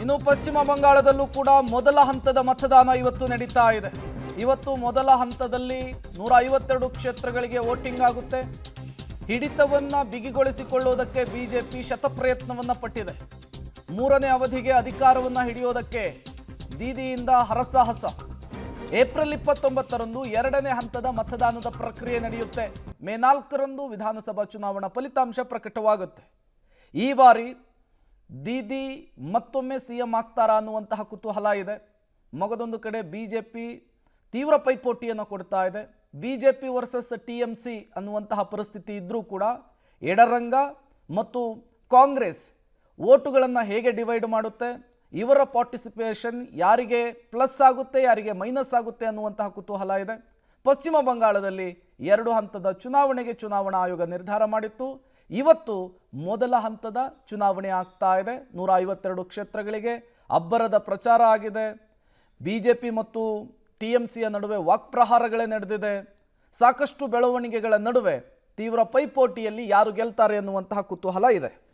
ಇನ್ನು ಪಶ್ಚಿಮ ಬಂಗಾಳದಲ್ಲೂ ಕೂಡ ಮೊದಲ ಹಂತದ ಮತದಾನ ಇವತ್ತು ನಡೀತಾ ಇದೆ. ಇವತ್ತು ಮೊದಲ ಹಂತದಲ್ಲಿ 152 ಕ್ಷೇತ್ರಗಳಿಗೆ ವೋಟಿಂಗ್ ಆಗುತ್ತೆ. ಹಿಡಿತವನ್ನ ಬಿಗಿಗೊಳಿಸಿಕೊಳ್ಳುವುದಕ್ಕೆ ಬಿಜೆಪಿ ಶತಪ್ರಯತ್ನವನ್ನ ಪಟ್ಟಿದೆ. ಮೂರನೇ ಅವಧಿಗೆ ಅಧಿಕಾರವನ್ನ ಹಿಡಿಯೋದಕ್ಕೆ ದೀದಿಯಿಂದ ಹರಸಾಹಸ. ಏಪ್ರಿಲ್ 29ರಂದು ಎರಡನೇ ಹಂತದ ಮತದಾನದ ಪ್ರಕ್ರಿಯೆ ನಡೆಯುತ್ತೆ. ಮೇ 4ರಂದು ವಿಧಾನಸಭಾ ಚುನಾವಣಾ ಫಲಿತಾಂಶ ಪ್ರಕಟವಾಗುತ್ತೆ. ಈ ಬಾರಿ ದೀದಿ ಮತ್ತೊಮ್ಮೆ ಸಿಎಂ ಆಗ್ತಾರಾ ಅನ್ನುವಂತಹ ಕುತೂಹಲ ಇದೆ. ಮಗದೊಂದು ಕಡೆ ಬಿಜೆಪಿ ತೀವ್ರ ಪೈಪೋಟಿಯನ್ನು ಕೊಡ್ತಾ ಇದೆ. ಬಿಜೆಪಿ ವರ್ಸಸ್ ಟಿಎಂಸಿ ಅನ್ನುವಂತಹ ಪರಿಸ್ಥಿತಿ ಇದ್ರೂ ಕೂಡ ಎಡರಂಗ ಮತ್ತು ಕಾಂಗ್ರೆಸ್ ವೋಟುಗಳನ್ನು ಹೇಗೆ ಡಿವೈಡ್ ಮಾಡುತ್ತೆ, ಇವರ ಪಾರ್ಟಿಸಿಪೇಷನ್ ಯಾರಿಗೆ ಪ್ಲಸ್ ಆಗುತ್ತೆ ಯಾರಿಗೆ ಮೈನಸ್ ಆಗುತ್ತೆ ಅನ್ನುವಂತಹ ಕುತೂಹಲ ಇದೆ. ಪಶ್ಚಿಮ ಬಂಗಾಳದಲ್ಲಿ 2 ಹಂತದ ಚುನಾವಣೆಗೆ ಚುನಾವಣಾ ಆಯೋಗ ನಿರ್ಧಾರ ಮಾಡಿತ್ತು. ಇವತ್ತು ಮೊದಲ ಹಂತದ ಚುನಾವಣೆ ಆಗ್ತಾ ಇದೆ. 152 ಕ್ಷೇತ್ರಗಳಿಗೆ ಅಬ್ಬರದ ಪ್ರಚಾರ ಆಗಿದೆ. ಬಿಜೆಪಿ ಮತ್ತು ಟಿಎಂಸಿಯ ನಡುವೆ ವಾಕ್ಪ್ರಹಾರಗಳೇ ನಡೆದಿದೆ. ಸಾಕಷ್ಟು ಬೆಳವಣಿಗೆಗಳ ನಡುವೆ ತೀವ್ರ ಪೈಪೋಟಿಯಲ್ಲಿ ಯಾರು ಗೆಲ್ತಾರೆ ಅನ್ನುವಂತಹ ಕುತೂಹಲ ಇದೆ.